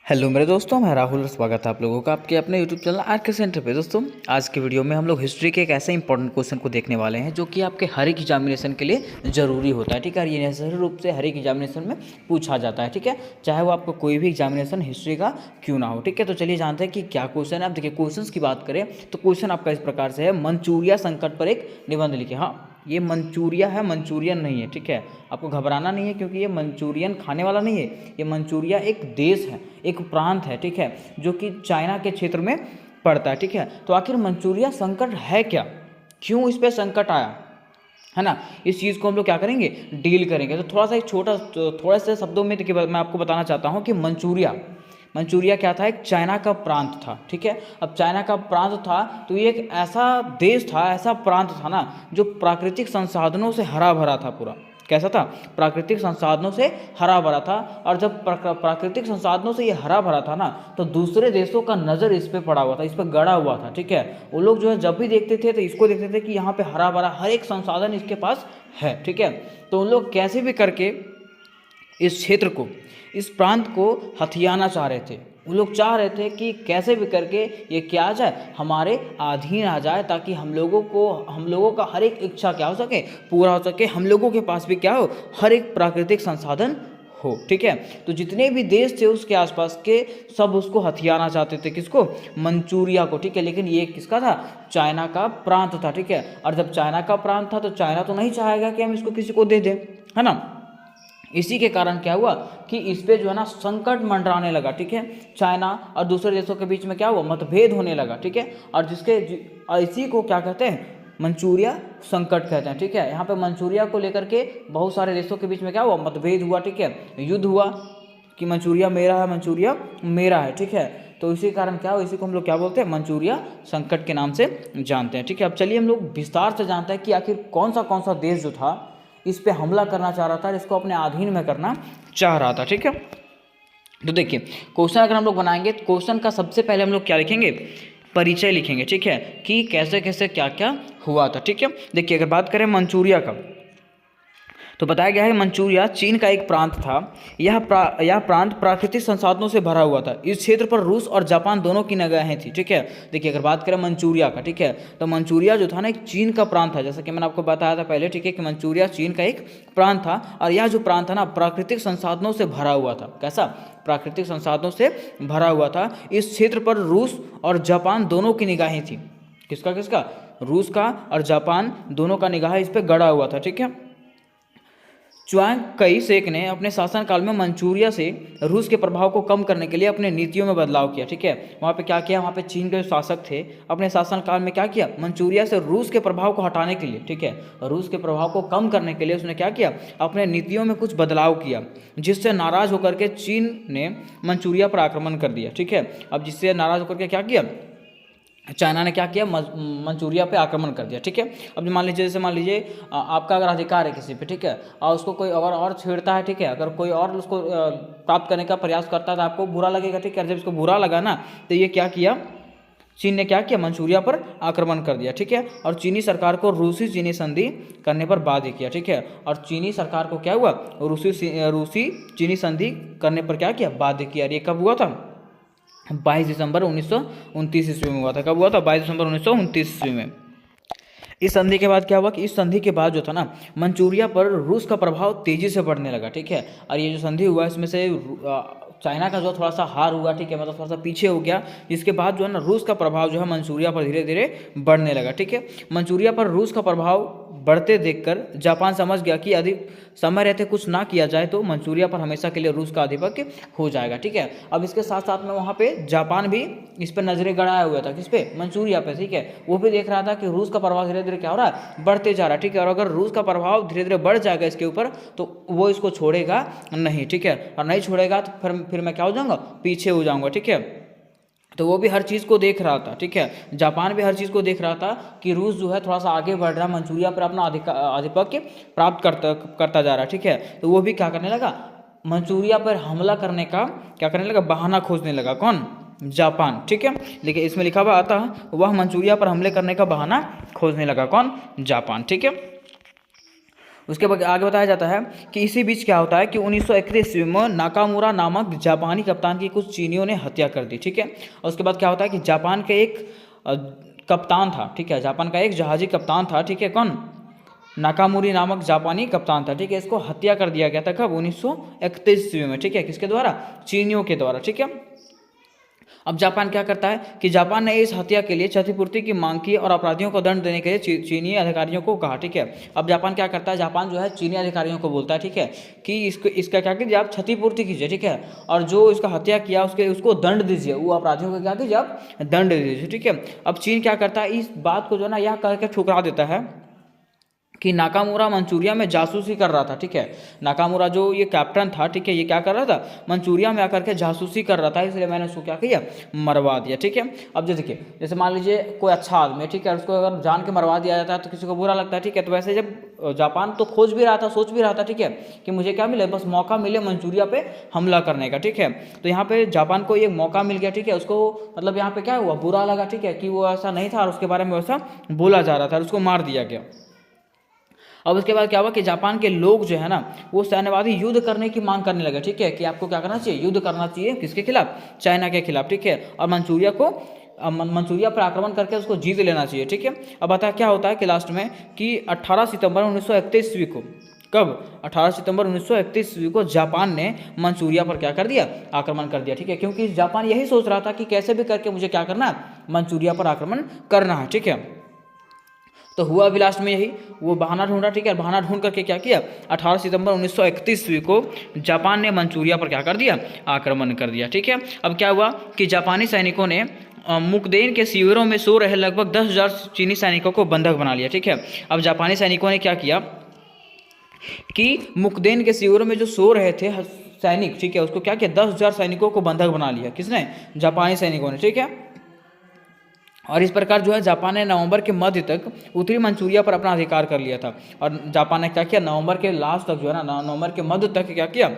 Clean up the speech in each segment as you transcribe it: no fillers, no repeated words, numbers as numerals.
Hello मेरे दोस्तों, मैं राहुल और स्वागत है आप लोगों का आपके अपने यूट्यूब चैनल आर के सेंटर पे। दोस्तों, आज के वीडियो में हम लोग हिस्ट्री के एक ऐसे इंपॉर्टेंट क्वेश्चन को देखने वाले हैं जो कि आपके हर एक एग्जामिनेशन के लिए ज़रूरी होता है। ठीक है, ये नेसेसरी रूप से हर एक एग्जामिनेशन में पूछा जाता है। ठीक है, चाहे वो आपको कोई भी एग्जामिनेशन हिस्ट्री का क्यों ना हो। ठीक है, तो चलिए जानते हैं कि क्या क्वेश्चन है। आप देखिए, क्वेश्चन की बात करें तो क्वेश्चन आपका इस प्रकार से है, मंचूरिया संकट पर एक निबंध लिखे। हाँ, ये मंचूरिया है, मंचूरियन नहीं है। ठीक है, आपको घबराना नहीं है क्योंकि ये मंचूरियन खाने वाला नहीं है। ये मंचूरिया एक देश है, एक प्रांत है। ठीक है, जो कि चाइना के क्षेत्र में पड़ता है। ठीक है, तो आखिर मंचूरिया संकट है क्या, क्यों इस पे संकट आया, है ना, इस चीज़ को हम लोग क्या करेंगे, डील करेंगे। तो थोड़ा सा एक थोड़े से शब्दों में देखिए, मैं आपको बताना चाहता हूँ कि मंचूरिया क्या था, एक चाइना का प्रांत था। ठीक है, अब चाइना का प्रांत था तो ये एक ऐसा देश था, ऐसा प्रांत था ना, जो प्राकृतिक संसाधनों से हरा भरा था। पूरा कैसा था, प्राकृतिक संसाधनों से हरा भरा था। और जब प्राकृतिक संसाधनों से ये हरा भरा था ना, तो दूसरे देशों का नज़र इस पे पड़ा हुआ था, इस पे गड़ा हुआ था। ठीक है, वो लोग जो है जब भी देखते थे तो इसको देखते थे कि यहाँ पे हरा भरा हर एक संसाधन इसके पास है। ठीक है, तो उन लोग कैसे भी करके इस क्षेत्र को, इस प्रांत को हथियाना चाह रहे थे। वो लोग चाह रहे थे कि कैसे भी करके ये क्या आ जाए, हमारे अधीन आ जाए, ताकि हम लोगों का हर एक इच्छा क्या हो सके, पूरा हो सके। हम लोगों के पास भी क्या हो, हर एक प्राकृतिक संसाधन हो। ठीक है, तो जितने भी देश थे उसके आसपास के, सब उसको हथियाना चाहते थे। किसको, मंचूरिया को। ठीक है, लेकिन ये किसका था, चाइना का प्रांत था। ठीक है, और जब चाइना का प्रांत था तो चाइना तो नहीं चाहेगा कि हम इसको किसी को दे दें, है ना। इसी के कारण क्या हुआ कि इस पे जो है ना संकट मंडराने लगा। ठीक है, चाइना और दूसरे देशों के बीच में क्या हुआ, मतभेद होने लगा। ठीक है, और इसी को क्या कहते हैं, मंचूरिया संकट कहते हैं। ठीक है, यहाँ पे मंचूरिया को लेकर के बहुत सारे देशों के बीच में क्या हुआ, मतभेद हुआ। ठीक है, युद्ध हुआ कि मंचूरिया मेरा है, मंचूरिया मेरा है। ठीक है, तो इसी कारण क्या हुआ, इसी को हम लोग क्या बोलते हैं, मंचूरिया संकट के नाम से जानते हैं। ठीक है, अब चलिए हम लोग विस्तार से जानते हैं कि आखिर कौन सा देश जो था इस पे हमला करना चाह रहा था, इसको अपने अधीन में करना चाह रहा था। ठीक है, तो देखिए, क्वेश्चन अगर हम लोग बनाएंगे तो क्वेश्चन का सबसे पहले हम लोग क्या लिखेंगे, परिचय लिखेंगे। ठीक है, कि कैसे कैसे क्या क्या हुआ था। ठीक है, देखिए, अगर बात करें मंचूरिया का, तो बताया गया है मंचूरिया चीन का एक प्रांत था। यह प्रांत प्राकृतिक संसाधनों से भरा हुआ था। इस क्षेत्र पर रूस और जापान दोनों की निगाहें थी। ठीक है, देखिए, अगर बात करें मंचूरिया का, ठीक है, तो मंचूरिया जो था ना, एक चीन का प्रांत था, जैसा कि मैंने आपको बताया था पहले। ठीक है, कि मंचूरिया चीन का एक प्रांत था, और यह जो प्रांत था ना, प्राकृतिक संसाधनों से भरा हुआ था। कैसा, प्राकृतिक संसाधनों से भरा हुआ था। इस क्षेत्र पर रूस और जापान दोनों की निगाहें थी। किसका किसका, रूस का और जापान दोनों का निगाह इस पर गड़ा हुआ था। ठीक है, च्वांग कई शेक ने अपने शासनकाल में मंचूरिया से रूस के प्रभाव को कम करने के लिए अपने नीतियों में बदलाव किया। ठीक है, वहाँ पे क्या किया, वहाँ पे चीन के जो शासक थे अपने शासनकाल में क्या किया, मंचूरिया से रूस के प्रभाव को हटाने के लिए, ठीक है, रूस के प्रभाव को कम करने के लिए उसने क्या किया, अपने नीतियों में कुछ बदलाव किया, जिससे नाराज होकर के चीन ने मंचूरिया पर आक्रमण कर दिया। ठीक है, अब जिससे नाराज होकर के क्या किया, चाइना ने क्या किया, मंचूरिया पे आक्रमण कर दिया। ठीक है, अब मान लीजिए, जैसे मान लीजिए आपका अगर अधिकार है किसी पे, ठीक है, और उसको कोई अगर और छेड़ता है, ठीक है, अगर कोई और उसको प्राप्त करने का प्रयास करता है तो आपको बुरा लगेगा। ठीक है, जब इसको बुरा लगा ना, तो ये क्या किया, चीन ने क्या किया, मंचूरिया पर आक्रमण कर दिया। ठीक है, और चीनी सरकार को रूसी चीनी संधि करने पर बाध्य किया। ठीक है, और चीनी सरकार को क्या हुआ, रूसी चीनी संधि करने पर क्या किया, बाध्य किया। ये कब हुआ था, 22 दिसंबर 1929 ईस्वी में हुआ था। कब हुआ था, 22 दिसंबर 1929 ईस्वी में। इस संधि के बाद क्या हुआ कि इस संधि के बाद जो था ना, मंचूरिया पर रूस का प्रभाव तेजी से बढ़ने लगा। ठीक है, और ये जो संधि हुआ इसमें से चाइना का जो थोड़ा सा हार हुआ। ठीक है, मतलब थोड़ा सा पीछे हो गया, जिसके बाद जो है ना, रूस का प्रभाव जो है मंचूरिया पर धीरे धीरे बढ़ने लगा। ठीक है, मंचूरिया पर रूस का प्रभाव बढ़ते देखकर जापान समझ गया कि अधिक समय रहते कुछ ना किया जाए तो मंचूरिया पर हमेशा के लिए रूस का आधिपत्य हो जाएगा। ठीक है, अब इसके साथ साथ में वहाँ पे जापान भी इस पर नजरें गड़ाया हुआ था, किस पे, मंचूरिया पे। ठीक है, वो भी देख रहा था कि रूस का प्रभाव धीरे धीरे क्या हो रहा है, बढ़ते जा रहा है। ठीक है, और अगर रूस का प्रभाव धीरे धीरे बढ़ जाएगा इसके ऊपर तो वो इसको छोड़ेगा नहीं। ठीक है, और नहीं छोड़ेगा तो फिर मैं क्या हो जाऊँगा, पीछे हो जाऊँगा। ठीक है, तो वो भी हर चीज़ को देख रहा था। ठीक है, जापान भी हर चीज़ को देख रहा था कि रूस जो है थोड़ा सा आगे बढ़ रहा है, मंचूरिया पर अपना आधिपत्य प्राप्त करता जा रहा है। ठीक है, तो वो भी क्या करने लगा, मंचूरिया पर हमला करने का क्या करने लगा, बहाना खोजने लगा। कौन, जापान। ठीक है, देखिए इसमें लिखा हुआ आता है, वह मंचूरिया पर हमले करने का बहाना खोजने लगा। कौन, जापान। ठीक है, उसके बाद आगे बताया जाता है कि इसी बीच क्या होता है कि 1931 ईस्वी में नाकामुरा नामक जापानी कप्तान की कुछ चीनियों ने हत्या कर दी, ठीक है। और उसके बाद क्या होता है कि जापान के एक कप्तान था, ठीक है, जापान का एक जहाजी कप्तान था, ठीक है, कौन, नाकामुरी नामक जापानी कप्तान था, ठीक है। इसको हत्या कर दिया गया था कब, 1931 ईस्वी में, ठीक है, किसके द्वारा, चीनियों के द्वारा, ठीक है। अब जापान क्या करता है कि जापान ने इस हत्या के लिए क्षतिपूर्ति की मांग की और अपराधियों को दंड देने के लिए चीनी अधिकारियों को कहा, ठीक है। अब जापान क्या करता है, जापान जो है चीनी अधिकारियों को बोलता है, ठीक है, कि इसका क्या कीजिए, आप क्षतिपूर्ति कीजिए, ठीक है, और जो इसका हत्या किया उसको दंड दीजिए, वो अपराधियों को क्या कीजिए, आप दंड दीजिए, ठीक है। अब चीन क्या करता है, इस बात को जो है ना यह करके ठुकरा देता है कि नाकामुरा मंचूरिया में जासूसी कर रहा था, ठीक है। नाकामुरा जो ये कैप्टन था, ठीक है, ये क्या कर रहा था, मंचूरिया में आकर के जासूसी कर रहा था, इसलिए मैंने उसको क्या किया, मरवा दिया, ठीक है। अब देखिए, जैसे मान लीजिए कोई अच्छा आदमी है, ठीक है, उसको अगर जान के मरवा दिया जाता है तो किसी को बुरा लगता है, ठीक है। तो वैसे जब जापान तो खोज भी रहा था, सोच भी रहा था, ठीक है, कि मुझे क्या मिले, बस मौका मिले मंचूरिया पे हमला करने का, ठीक है। तो यहाँ पे जापान को ये मौका मिल गया, ठीक है, उसको मतलब यहाँ पे क्या हुआ, बुरा लगा, ठीक है, कि वो ऐसा नहीं था और उसके बारे में वैसा बोला जा रहा था, उसको मार दिया गया। अब उसके बाद क्या हुआ कि जापान के लोग जो है ना वो सैन्यवादी युद्ध करने की मांग करने लगे, ठीक है, कि आपको क्या करना चाहिए, युद्ध करना चाहिए, किसके खिलाफ, चाइना के खिलाफ, ठीक है, और मंचूरिया पर आक्रमण करके उसको जीत लेना चाहिए, ठीक है। अब बता क्या होता है कि लास्ट में कि 18 सितंबर 1931 ईस्वी को, कब, 18 सितंबर 1931 ईस्वी को जापान ने मंचूरिया पर क्या कर दिया, आक्रमण कर दिया, ठीक है, क्योंकि जापान यही सोच रहा था कि कैसे भी करके मुझे क्या करना है, मंचूरिया पर आक्रमण करना है, ठीक है। तो हुआ भी लास्ट में यही, वो बहाना ढूंढा, ठीक है, बहाना ढूंढ करके क्या किया, 18 सितंबर 1931 ईस्वी को जापान ने मंचूरिया पर क्या कर दिया, आक्रमण कर दिया, ठीक है। अब क्या हुआ कि जापानी सैनिकों ने मुकदेन के शिविरों में सो रहे लगभग 10,000 चीनी सैनिकों को बंधक बना लिया, ठीक है। अब जापानी सैनिकों ने क्या किया कि मुकदेन के शिविरों में जो सो रहे थे सैनिक, ठीक है, उसको क्या किया, 10,000 सैनिकों को बंधक बना लिया, किसने, जापानी सैनिकों ने, ठीक है। और इस प्रकार जो है जापान ने नवंबर के मध्य तक उत्तरी मंचूरिया पर अपना अधिकार कर लिया था। और जापान ने क्या किया, नवंबर के लास्ट तक जो है ना, नवंबर के मध्य तक क्या किया,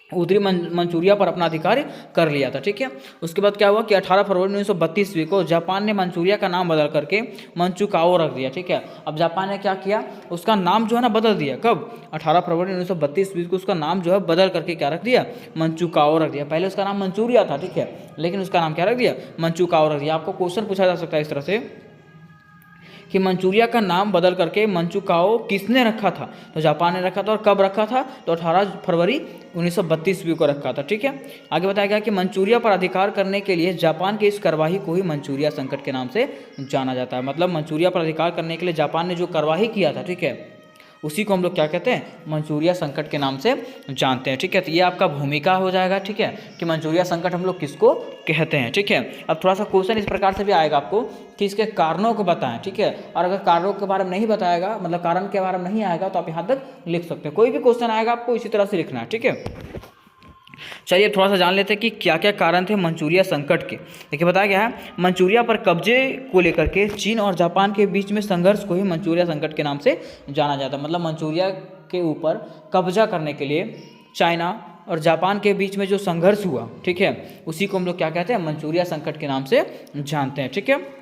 उत्तरी मंचूरिया पर अपना अधिकार कर लिया था, ठीक है। उसके बाद क्या हुआ कि 18 फरवरी 1932 ईस्वी को जापान ने मंचूरिया का नाम बदल करके मंचुकाओ रख दिया, ठीक है। अब जापान ने क्या किया, उसका नाम जो है ना बदल दिया, कब, 18 फरवरी 1932 ईस्वी को उसका नाम जो है बदल करके क्या रख दिया, मंचुकाओ रख दिया। पहले उसका नाम मंचूरिया था, ठीक है, लेकिन उसका नाम क्या रख दिया, मंचुकाओ रख दिया। आपको क्वेश्चन पूछा जा सकता है इस तरह से कि मंचूरिया का नाम बदल करके मंचुकाओ किसने रखा था, तो जापान ने रखा था, और कब रखा था, तो 18 फरवरी 1932 ईस्वी को रखा था, ठीक है। आगे बताया गया कि मंचूरिया पर अधिकार करने के लिए जापान की इस कार्यवाही को ही मंचूरिया संकट के नाम से जाना जाता है। मतलब मंचूरिया पर अधिकार करने के लिए जापान ने जो कार्यवाही किया था, ठीक है, उसी को हम लोग क्या कहते हैं, मंचूरिया संकट के नाम से जानते हैं, ठीक है। तो ये आपका भूमिका हो जाएगा, ठीक है, कि मंचूरिया संकट हम लोग किसको कहते हैं, ठीक है। अब थोड़ा सा क्वेश्चन इस प्रकार से भी आएगा आपको कि इसके कारणों को बताएं, ठीक है, और अगर कारणों के बारे में नहीं बताएगा, मतलब कारण के बारे में नहीं आएगा, तो आप यहाँ तक लिख सकते हैं। कोई भी क्वेश्चन आएगा आपको इसी तरह से लिखना है, ठीक है। चलिए थोड़ा सा जान लेते हैं कि क्या क्या कारण थे मंचूरिया संकट के। देखिए बताया गया है, मंचूरिया पर कब्जे को लेकर के चीन और जापान के बीच में संघर्ष को ही मंचूरिया संकट के नाम से जाना जाता है। मतलब मंचूरिया के ऊपर कब्जा करने के लिए चाइना और जापान के बीच में जो संघर्ष हुआ, ठीक है, उसी को हम लोग क्या कहते हैं, मंचूरिया संकट के नाम से जानते हैं, ठीक है।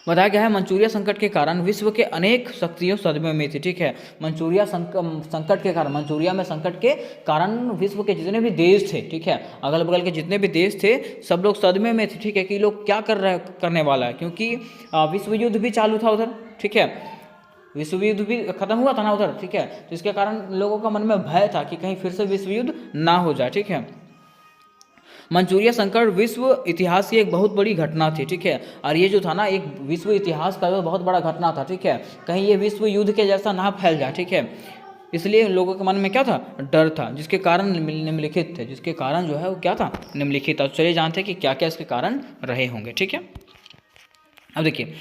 बताया गया है मंचूरिया संकट के कारण विश्व के अनेक शक्तियों सदमे में थी, ठीक है। मंचूरिया संकट के कारण, मंचूरिया में संकट के कारण विश्व के जितने भी देश थे, ठीक है, अगल बगल के जितने भी देश थे सब लोग सदमे में थे, ठीक है, कि लोग क्या करने वाला है, क्योंकि विश्व युद्ध भी चालू था उधर, ठीक है, विश्व युद्ध भी खत्म हुआ था ना उधर, ठीक है। तो इसके कारण लोगों का मन में भय था कि कहीं फिर से विश्व युद्ध ना हो जाए, ठीक है। मंचूरिया संकट विश्व इतिहास की एक बहुत बड़ी घटना थी, ठीक है, और ये जो था ना एक विश्व इतिहास का बहुत बड़ा घटना था, ठीक है, कहीं ये विश्व युद्ध के जैसा ना फैल जाए, ठीक है। इसलिए लोगों के मन में क्या था, डर था, जिसके कारण निम्नलिखित थे, जिसके कारण जो है वो क्या था, निम्नलिखित था। चलिए जानते हैं कि क्या क्या इसके कारण रहे होंगे, ठीक है। अब देखिए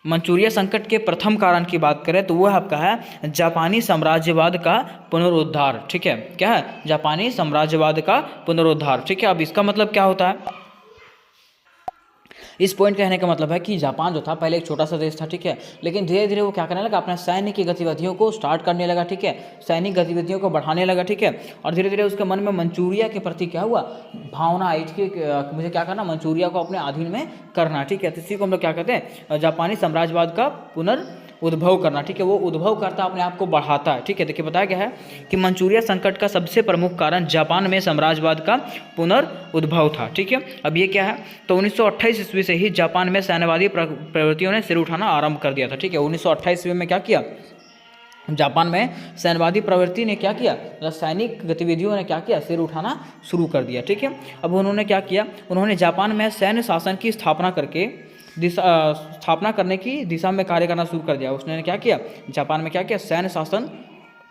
मंचूरिया संकट के प्रथम कारण की बात करें तो वह आपका है जापानी साम्राज्यवाद का पुनरुद्धार, ठीक है, क्या है, जापानी साम्राज्यवाद का पुनरुद्धार, ठीक है। अब इसका मतलब क्या होता है, इस पॉइंट कहने का मतलब है कि जापान जो था पहले एक छोटा सा देश था, ठीक है, लेकिन धीरे धीरे वो क्या करने लगा, अपने सैन्य की गतिविधियों को स्टार्ट करने लगा, ठीक है, सैनिक गतिविधियों को बढ़ाने लगा, ठीक है, और धीरे धीरे उसके मन में मंचूरिया के प्रति क्या हुआ, भावना आई थी कि मुझे क्या करना, मंचूरिया को अपने अधीन में करना, ठीक है। तो इसी को हम लोग क्या कहते हैं, जापानी साम्राज्यवाद का उद्भव करना, ठीक है, वो उद्भव करता अपने आप को बढ़ाता है, ठीक है। देखिए बताया गया है कि मंचूरिया संकट का सबसे प्रमुख कारण जापान में साम्राज्यवाद का पुनर्उद्भव था, ठीक है। अब ये क्या है, तो 1928 ईस्वी से ही जापान में सैन्यवादी प्रवृत्तियों ने सिर उठाना आरंभ कर दिया था, ठीक है। 1928 ईस्वी में क्या किया, जापान में सैन्यवादी प्रवृत्ति ने क्या किया, मतलब सैनिक गतिविधियों ने क्या किया, सिर उठाना शुरू कर दिया, ठीक है। अब उन्होंने क्या किया, उन्होंने जापान में सैन्य शासन की स्थापना करने की दिशा में कार्य करना शुरू कर दिया। उसने क्या किया, जापान में क्या किया, सैन्य शासन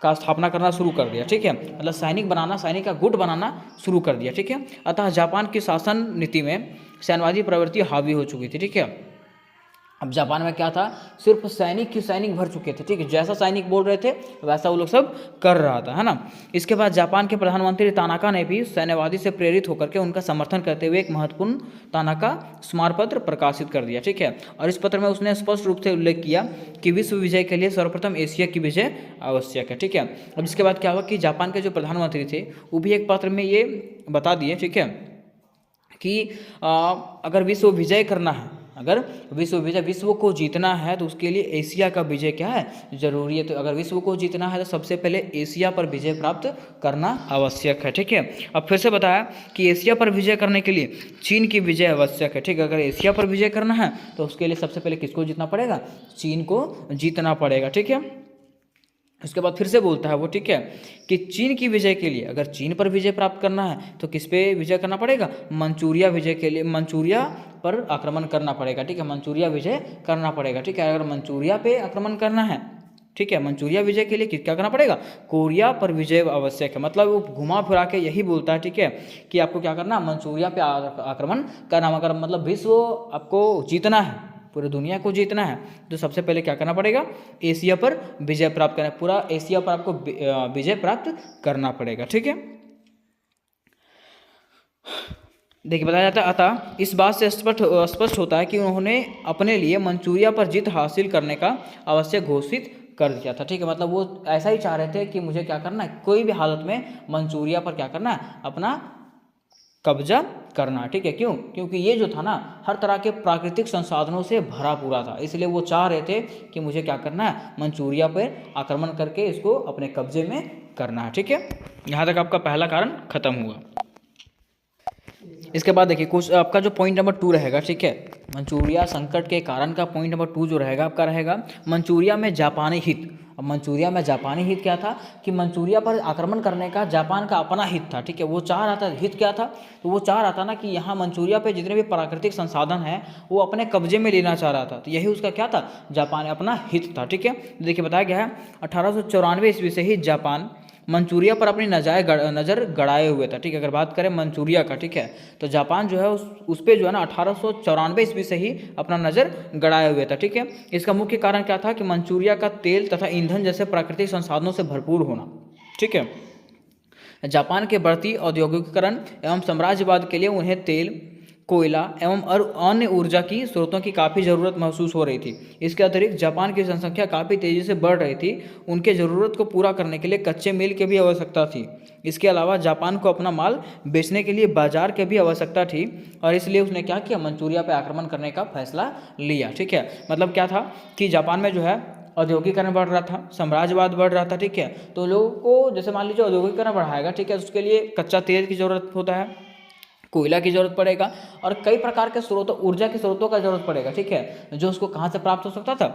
का स्थापना करना शुरू कर दिया, ठीक है, मतलब सैनिक का गुट बनाना शुरू कर दिया, ठीक है। अतः जापान की शासन नीति में सैन्यवादी प्रवृत्ति हावी हो चुकी थी, ठीक है। अब जापान में क्या था, सिर्फ सैनिक भर चुके थे, ठीक है, जैसा सैनिक बोल रहे थे वैसा वो लोग सब कर रहा था, है ना। इसके बाद जापान के प्रधानमंत्री तानाका ने भी सैन्यवादी से प्रेरित होकर के उनका समर्थन करते हुए एक महत्वपूर्ण तानाका स्मारपत्र प्रकाशित कर दिया, ठीक है। और इस पत्र में उसने स्पष्ट रूप से उल्लेख किया कि विश्व विजय के लिए सर्वप्रथम एशिया की विजय आवश्यक है, ठीक है। अब इसके बाद क्या हुआ कि जापान के जो प्रधानमंत्री थे वो भी एक पत्र में ये बता दिए, ठीक है, कि अगर विश्व विजय करना है, अगर विश्व को जीतना है तो उसके लिए एशिया का विजय क्या है, जरूरी है। तो अगर विश्व को जीतना है तो सबसे पहले एशिया पर विजय प्राप्त करना आवश्यक है, ठीक है। अब फिर से बताया कि एशिया पर विजय करने के लिए चीन की विजय आवश्यक है, ठीक है। अगर एशिया पर विजय करना है तो उसके लिए सबसे पहले किसको जीतना पड़ेगा, चीन को जीतना पड़ेगा, ठीक है। उसके बाद फिर से बोलता है वो, ठीक है, कि चीन की विजय के लिए, अगर चीन पर विजय प्राप्त करना है तो किस पे विजय करना पड़ेगा, मंचूरिया विजय के लिए मंचूरिया पर आक्रमण करना पड़ेगा, ठीक है, मंचूरिया विजय करना पड़ेगा, ठीक है। अगर मंचूरिया पे आक्रमण करना है, ठीक है, मंचूरिया विजय के लिए क्या करना पड़ेगा, कोरिया पर विजय आवश्यक है। मतलब वो घुमा फिरा के यही बोलता है, ठीक है, कि आपको क्या करना, मंचूरिया पे आक्रमण करना, मगर मतलब विश्व आपको जीतना है, पूरी दुनिया को जीतना है तो सबसे पहले क्या करना पड़ेगा, एशिया पर विजय प्राप्त करना, पूरा एशिया पर आपको विजय प्राप्त करना पड़ेगा, ठीक है। देखिए बताया जाता है, अतः इस बात से स्पष्ट होता है कि उन्होंने अपने लिए मंचूरिया पर जीत हासिल करने का आवश्यक घोषित कर दिया था, ठीक है। मतलब वो ऐसा ही चाह रहे थे कि मुझे क्या करना है, कोई भी हालत में मंचूरिया पर क्या करना है, अपना कब्जा करना, ठीक है। क्यों, क्योंकि ये जो था ना हर तरह के प्राकृतिक संसाधनों से भरा पूरा था, इसलिए वो चाह रहे थे कि मुझे क्या करना है, मंचूरिया पर आक्रमण करके इसको अपने कब्जे में करना है, ठीक है। यहाँ तक आपका पहला कारण खत्म हुआ। इसके बाद देखिए कुछ आपका जो पॉइंट नंबर 2 रहेगा, ठीक है, मंचूरिया संकट के कारण का पॉइंट नंबर 2 जो रहेगा आपका रहेगा मंचूरिया में जापानी हित। अब मंचूरिया में जापानी हित क्या था कि मंचूरिया पर आक्रमण करने का जापान का अपना हित था, ठीक है। वो चाह रहा था, हित क्या था, तो वो चाह रहा था ना कि यहाँ मंचूरिया पे जितने भी प्राकृतिक संसाधन हैं वो अपने कब्जे में लेना चाह रहा था, तो यही उसका क्या था, जापान अपना हित था, ठीक है। देखिए बताया गया है 1894 ईस्वी से ही जापान मंचूरिया पर अपनी नज़र गड़ाए हुए था, ठीक है। अगर बात करें मंचूरिया का, ठीक है, तो जापान जो है उस पर जो है ना 1894 ईस्वी से ही अपना नज़र गड़ाए हुए था, ठीक है। इसका मुख्य कारण क्या था कि मंचूरिया का तेल तथा ईंधन जैसे प्राकृतिक संसाधनों से भरपूर होना, ठीक है। जापान के बढ़ती औद्योगिकीकरण एवं साम्राज्यवाद के लिए उन्हें तेल, कोयला एवं अन्य ऊर्जा की स्रोतों की काफ़ी ज़रूरत महसूस हो रही थी। इसके अतिरिक्त जापान की जनसंख्या काफ़ी तेज़ी से बढ़ रही थी, उनके ज़रूरत को पूरा करने के लिए कच्चे माल की भी आवश्यकता थी। इसके अलावा जापान को अपना माल बेचने के लिए बाजार की भी आवश्यकता थी और इसलिए उसने क्या किया, मंचूरिया पर आक्रमण करने का फैसला लिया, ठीक है। मतलब क्या था कि जापान में जो है औद्योगिकरण बढ़ रहा था, साम्राज्यवाद बढ़ रहा था, ठीक है। तो लोगों को जैसे मान लीजिए औद्योगिकरण बढ़ाएगा, ठीक है, उसके लिए कच्चा तेल की ज़रूरत होता है, कोयला की जरूरत पड़ेगा और कई प्रकार के स्रोतों, ऊर्जा के स्रोतों का जरूरत पड़ेगा, ठीक है, जो उसको कहाँ से प्राप्त हो सकता था,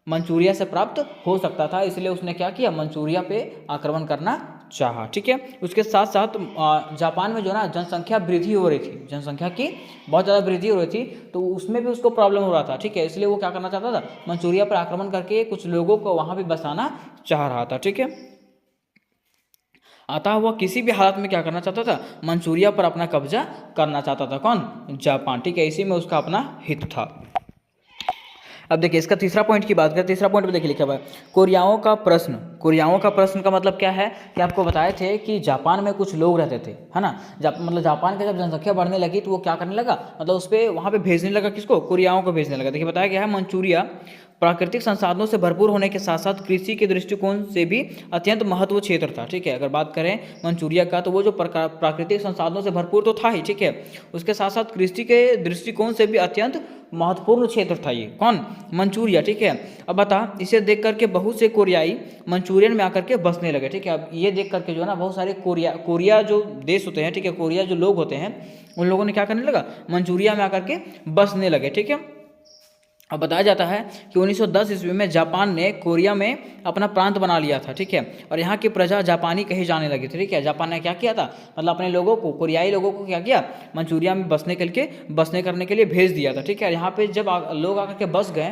मंचूरिया से प्राप्त हो सकता था। इसलिए उसने क्या किया, मंचूरिया पे आक्रमण करना चाहा, ठीक है। उसके साथ साथ जापान में जो ना जनसंख्या वृद्धि हो रही थी, जनसंख्या की बहुत ज़्यादा वृद्धि हो रही थी, तो उसमें भी उसको प्रॉब्लम हो रहा था, ठीक है। इसलिए वो क्या करना चाहता था, मंचूरिया पर आक्रमण करके कुछ लोगों को वहाँ पर बसाना चाह रहा था, ठीक है। अतः वह किसी भी हालत में क्या करना चाहता था, मंचूरिया पर अपना कब्जा करना चाहता था, कौन, जापान, ठीक है। इसी में उसका अपना हित था। अब देखिए इसका तीसरा पॉइंट की बात करें, तीसरा पॉइंट में देखिए लिखा हुआ है कोरियाओं का प्रश्न। कोरियाओं का प्रश्न का मतलब क्या है कि आपको बताए थे कि जापान में कुछ लोग रहते थे, है ना। मतलब जापान की जब जनसंख्या बढ़ने लगी तो वो क्या करने लगा, मतलब उस पर वहाँ पे भेजने लगा, किसको, कोरियाओं को भेजने लगा। देखिए बताया गया है मंचूरिया प्राकृतिक संसाधनों से भरपूर होने के साथ साथ कृषि के दृष्टिकोण से भी अत्यंत महत्व क्षेत्र था, ठीक है। अगर बात करें मंचूरिया का तो वो जो प्राकृतिक संसाधनों से भरपूर तो था ही, ठीक है, उसके साथ साथ कृषि के दृष्टिकोण से भी अत्यंत महत्वपूर्ण क्षेत्र था ये। कौन? मंचूरिया। ठीक है, अब बता, इसे देख करके बहुत से कोरियाई मंचूरियन में आकर के बसने लगे। ठीक है, अब ये देख करके जो है ना बहुत सारे कोरिया जो देश होते हैं, ठीक है, कोरिया जो लोग होते हैं, उन लोगों ने क्या करने लगा, मंचूरिया में आकर के बसने लगे। ठीक है, अब बताया जाता है कि 1910 ईस्वी में जापान ने कोरिया में अपना प्रांत बना लिया था। ठीक है, और यहाँ की प्रजा जापानी कही जाने लगी थी। ठीक है, जापान ने क्या किया था, मतलब अपने लोगों को, कोरियाई लोगों को क्या किया, मंचूरिया में बसने करने के लिए भेज दिया था। ठीक है, यहाँ पे जब लोग आकर के बस गए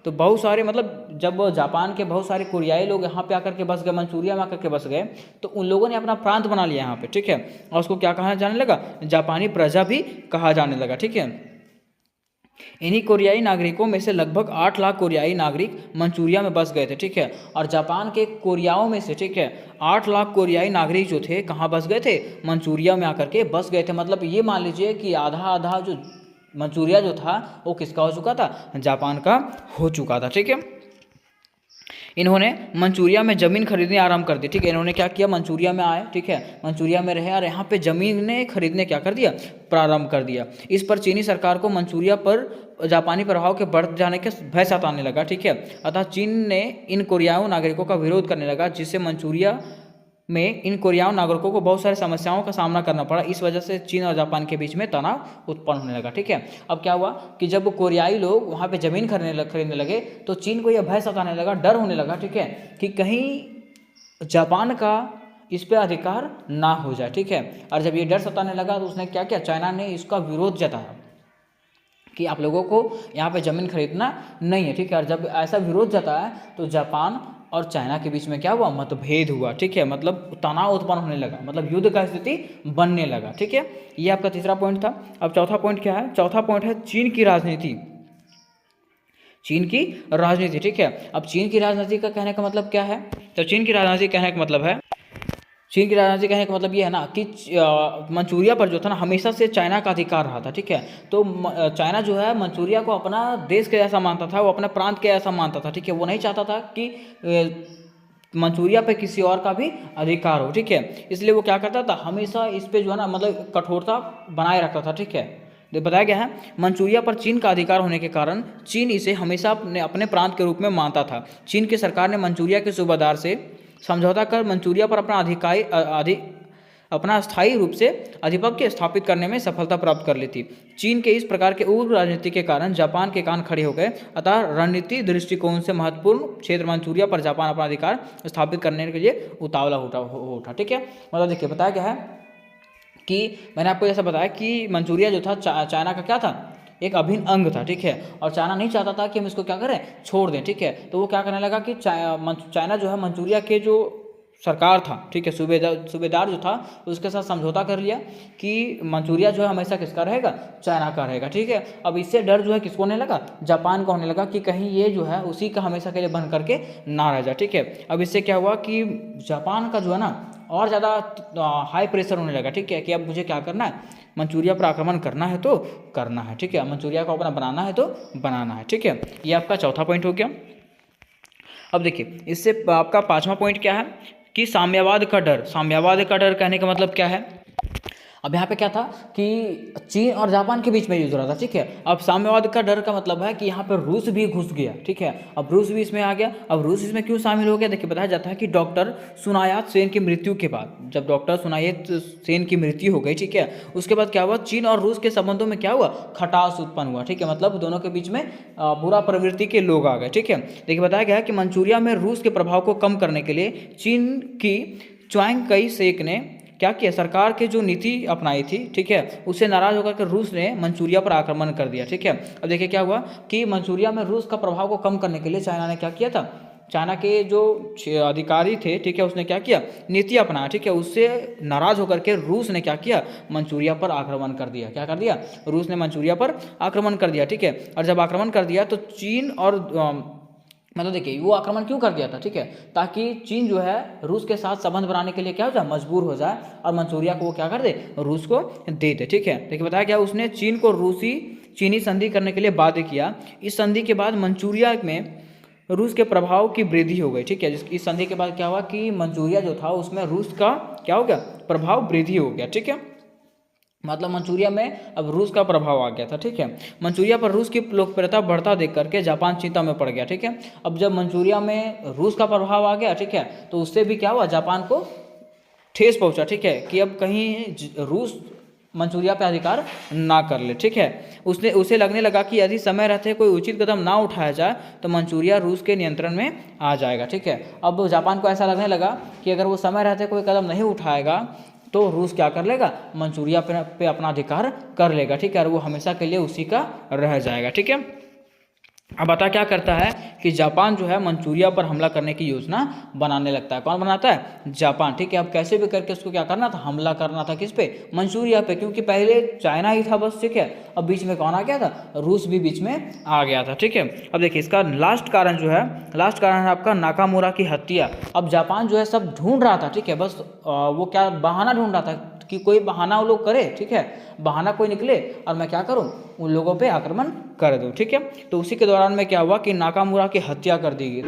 तो बहुत सारे, मतलब जब जापान के बहुत सारे कोरियाई लोग यहाँ पे आकर के बस गए, मंचूरिया में आकर के बस गए, तो उन लोगों ने अपना प्रांत बना लिया यहाँ पे। ठीक है, और उसको क्या कहा जाने लगा, जापानी प्रजा भी कहा जाने लगा। ठीक है, इन्हीं कोरियाई नागरिकों में से लगभग 8 लाख कोरियाई नागरिक मंचूरिया में बस गए थे। ठीक है, और जापान के कोरियाओं में से, ठीक है, 8 लाख कोरियाई नागरिक जो थे कहाँ बस गए थे, मंचूरिया में आकर के बस गए थे। मतलब ये मान लीजिए कि आधा आधा जो मंचूरिया जो था वो किसका हो चुका था, जापान का हो चुका था। ठीक है, इन्होंने मंचूरिया में ज़मीन खरीदने आरंभ कर दी। ठीक है, इन्होंने क्या किया, मंचूरिया में आए, ठीक है, मंचूरिया में रहे और यहाँ पे ज़मीनें खरीदने क्या कर दिया, प्रारंभ कर दिया। इस पर चीनी सरकार को मंचूरिया पर जापानी प्रभाव के बढ़ जाने के भय सताने लगा। ठीक है, अतः चीन ने इन कोरियाई नागरिकों का विरोध करने लगा, जिससे मंचूरिया में इन कोरियाई नागरिकों को बहुत सारी समस्याओं का सामना करना पड़ा। इस वजह से चीन और जापान के बीच में तनाव उत्पन्न होने लगा। ठीक है, अब क्या हुआ कि जब कोरियाई लोग वहाँ पे ज़मीन खरीदने लगे तो चीन को यह भय सताने लगा, डर होने लगा। ठीक है, कि कहीं जापान का इस पे अधिकार ना हो जाए। ठीक है, और जब ये डर सताने लगा तो उसने क्या किया, चाइना ने इसका विरोध जताया कि आप लोगों को यहाँ पे ज़मीन खरीदना नहीं है। ठीक है, और जब ऐसा विरोध जताया तो जापान और चाइना के बीच में क्या हुआ, मतभेद हुआ। ठीक है, मतलब तनाव उत्पन्न होने लगा, मतलब युद्ध का स्थिति बनने लगा। ठीक है, ये आपका तीसरा पॉइंट था। अब चौथा पॉइंट क्या है, चौथा पॉइंट है चीन की राजनीति। चीन की राजनीति, ठीक है, अब चीन की राजनीति का कहने का मतलब क्या है, तो चीन की राजनीति कहने का मतलब है, चीन की राजनीति कहने का मतलब ये है ना कि मंचूरिया पर जो था ना हमेशा से चाइना का अधिकार रहा था। ठीक है, तो चाइना जो है मंचूरिया को अपना देश के जैसा मानता था, वो अपने प्रांत के जैसा मानता था। ठीक है, वो नहीं चाहता था कि मंचूरिया पे किसी और का भी अधिकार हो। ठीक है, इसलिए वो क्या करता था, हमेशा इस पे जो है ना मतलब कठोरता बनाए रखता था। ठीक है, बताया गया है मंचूरिया पर चीन का अधिकार होने के कारण चीन इसे हमेशा अपने प्रांत के रूप में मानता था। चीन की सरकार ने मंचूरिया के सूबादार से समझौता कर मंचूरिया पर अपना अस्थायी रूप से आधिपत्य स्थापित करने में सफलता प्राप्त कर ली थी। चीन के इस प्रकार के उग्र राजनीति के कारण जापान के कान खड़े हो गए, अतः रणनीति दृष्टिकोण से महत्वपूर्ण क्षेत्र मंचूरिया पर जापान अपना अधिकार स्थापित करने के लिए उतावला उठा। ठीक है, मतलब देखिए बताया गया है कि मैंने आपको जैसा बताया कि मंचूरिया जो था चाइना का क्या था, एक अभिन्न अंग था। ठीक है, और चाइना नहीं चाहता था कि हम इसको क्या करें, छोड़ दें। ठीक है, तो वो क्या करने लगा कि चाइना जो है मंचूरिया के जो सरकार था, ठीक है, सूबेदार जो था उसके साथ समझौता कर लिया कि मंचूरिया जो है हमेशा किसका रहेगा, चाइना का रहेगा। ठीक है, अब इससे डर जो है किसको होने लगा, जापान का होने लगा कि कहीं ये जो है उसी का हमेशा के लिए बन करके ना रह जाए। ठीक है, अब इससे क्या हुआ कि जापान का जो है ना और ज़्यादा हाई प्रेशर होने लगा। ठीक है, कि अब मुझे क्या करना है, मंचूरिया पर आक्रमण करना है तो करना है। ठीक है, मंचूरिया को अपना बनाना है तो बनाना है। ठीक है, ये आपका चौथा पॉइंट हो गया। अब देखिए इससे आपका पांचवा पॉइंट क्या है कि साम्यवाद का डर। साम्यवाद का डर कहने का मतलब क्या है, अब यहाँ पे क्या था कि चीन और जापान के बीच में युद्ध हो रहा था। ठीक है, अब साम्यवाद का डर का मतलब है कि यहाँ पर रूस भी घुस गया। ठीक है, अब रूस भी इसमें आ गया। अब रूस इसमें क्यों शामिल हो गया, देखिए बताया जाता है कि डॉक्टर सुनायात सेन की मृत्यु के बाद, जब डॉक्टर सुनायात सेन की मृत्यु हो गई, ठीक है, उसके बाद क्या हुआ, चीन और रूस के संबंधों में क्या हुआ, खटास उत्पन्न हुआ। ठीक है, मतलब दोनों के बीच में बुरा प्रवृत्ति के लोग आ गए। ठीक है, देखिए बताया गया है कि मंचूरिया में रूस के प्रभाव को कम करने के लिए चीन की च्वांग कई शेक ने क्या किया, सरकार की जो नीति अपनाई थी, ठीक है, उससे नाराज होकर के रूस ने मंचूरिया पर आक्रमण कर दिया। ठीक है, अब देखिए क्या हुआ कि मंचूरिया में रूस का प्रभाव को कम करने के लिए चाइना ने क्या किया था, चाइना के जो अधिकारी थे, ठीक है, उसने क्या किया, नीति अपनाया। ठीक है, उससे नाराज होकर के रूस ने क्या किया, मंचूरिया पर आक्रमण कर दिया। क्या कर दिया, रूस ने मंचूरिया पर आक्रमण कर दिया। ठीक है, और जब आक्रमण कर दिया तो चीन और मतलब देखिए वो आक्रमण क्यों कर दिया था, ठीक है, ताकि चीन जो है रूस के साथ संबंध बनाने के लिए क्या हो जाए, मजबूर हो जाए और मंचूरिया को वो क्या कर दे, रूस को दे दे। ठीक है, देखिए बताया क्या, उसने चीन को चीनी संधि करने के लिए बाध्य किया। इस संधि के बाद मंचूरिया में रूस के प्रभाव की वृद्धि हो गई। ठीक है, इस संधि के बाद क्या हुआ कि मंचूरिया जो था उसमें रूस का क्या हो गया, प्रभाव वृद्धि हो गया। ठीक है, मतलब मंचूरिया में अब रूस का प्रभाव आ गया था। ठीक है, मंचूरिया पर रूस की लोकप्रियता बढ़ता देख करके जापान चिंता में पड़ गया। ठीक है, अब जब मंचूरिया में रूस का प्रभाव आ गया, ठीक है, तो उससे भी क्या हुआ, जापान को ठेस पहुंचा। ठीक है, कि अब कहीं रूस मंचूरिया पे अधिकार ना कर ले। ठीक है, उसे लगने लगा कि यदि समय रहते कोई उचित कदम ना उठाया जाए तो मंचूरिया रूस के नियंत्रण में आ जाएगा। ठीक है, अब जापान को ऐसा लगने लगा कि अगर वो समय रहते कोई कदम नहीं उठाएगा तो रूस क्या कर लेगा, मंचूरिया पे अपना अधिकार कर लेगा। ठीक है, और वो हमेशा के लिए उसी का रह जाएगा। ठीक है, अब बता क्या करता है कि जापान जो है मंचूरिया पर हमला करने की योजना बनाने लगता है। कौन बनाता है, जापान। ठीक है, अब कैसे भी करके उसको क्या करना था, हमला करना था। किस पे, मंचूरिया पे, क्योंकि पहले चाइना ही था बस। ठीक है, अब बीच में कौन आ गया था, रूस भी बीच में आ गया था। ठीक है, अब देखिए इसका लास्ट कारण जो है, लास्ट कारण है आपका नाकामुरा की हत्या। अब जापान जो है सब ढूंढ रहा था। ठीक है, बस वो क्या बहाना ढूंढ रहा था कि कोई बहाना वो लोग करे। ठीक है, बहाना कोई निकले और मैं क्या करूं, उन लोगों पे आक्रमण कर दूं। ठीक है, तो उसी के दौरान में क्या हुआ कि नाकामुरा की हत्या कर दी गई।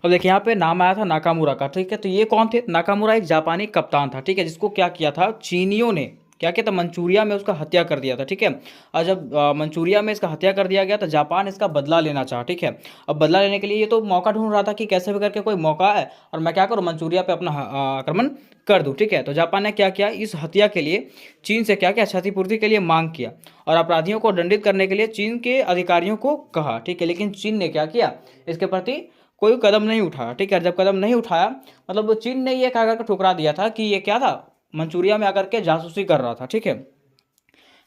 अब देखिए यहाँ पे नाम आया था नाकामुरा का। ठीक है, तो ये कौन थे, नाकामुरा एक जापानी कप्तान था। ठीक है, जिसको क्या किया था, चीनियों ने क्या किया था, मंचूरिया में उसका हत्या कर दिया था। ठीक है, और जब मंचूरिया में इसका हत्या कर दिया गया तो जापान इसका बदला लेना चाहा। ठीक है, अब बदला लेने के लिए ये तो मौका ढूंढ रहा था कि कैसे भी करके कोई मौका है और मैं क्या करूँ, मंचूरिया पे अपना आक्रमण कर दूँ। ठीक है, तो जापान ने क्या किया, इस हत्या के लिए चीन से क्या किया, क्षतिपूर्ति के लिए मांग किया और अपराधियों को दंडित करने के लिए चीन के अधिकारियों को कहा। ठीक है, लेकिन चीन ने क्या किया, इसके प्रति कोई कदम नहीं उठाया। ठीक है, जब कदम नहीं उठाया मतलब वो चीन ने ये कहा करके ठुकरा दिया था कि ये क्या था, मंचूरिया में आकर के जासूसी कर रहा था। ठीक है,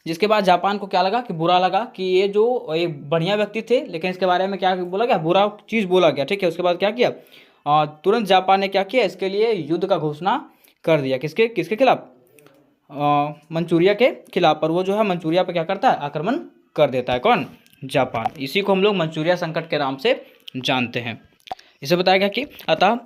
जिसके बाद जापान को क्या लगा कि बुरा लगा कि ये जो एक बढ़िया व्यक्ति थे लेकिन इसके बारे में क्या बोला गया, बुरा चीज़ बोला गया। ठीक है, उसके बाद क्या किया, तुरंत जापान ने क्या किया, इसके लिए युद्ध का घोषणा कर दिया। किसके किसके खिलाफ, मंचूरिया के खिलाफ। पर वो जो है मंचूरिया पे क्या करता है, आक्रमण कर देता है। कौन, जापान। इसी को हम लोग मंचूरिया संकट के नाम से जानते हैं। इसे बताया गया कि अतः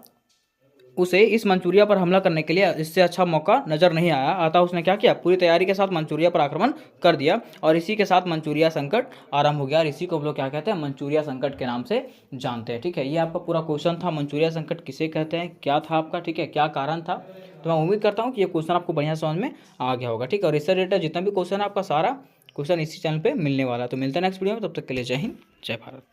उसे इस मंचूरिया पर हमला करने के लिए इससे अच्छा मौका नजर नहीं आया। अतः उसने क्या किया, पूरी तैयारी के साथ मंचूरिया पर आक्रमण कर दिया और इसी के साथ मंचूरिया संकट आरंभ हो गया। और इसी को हम लोग क्या कहते हैं, मंचूरिया संकट के नाम से जानते हैं। ठीक है, ये आपका पूरा क्वेश्चन था, मंचूरिया संकट किसे कहते हैं, क्या था आपका। ठीक है, क्या कारण था। तो मैं उम्मीद करता हूँ कि ये क्वेश्चन आपको बढ़िया समझ में आ गया होगा। ठीक है, और इससे रिलेटेड जितना भी क्वेश्चन है आपका सारा क्वेश्चन इसी चैनल पर मिलने वाला है। तो मिलते हैं नेक्स्ट वीडियो में, तब तक के लिए जय हिंद, जय भारत।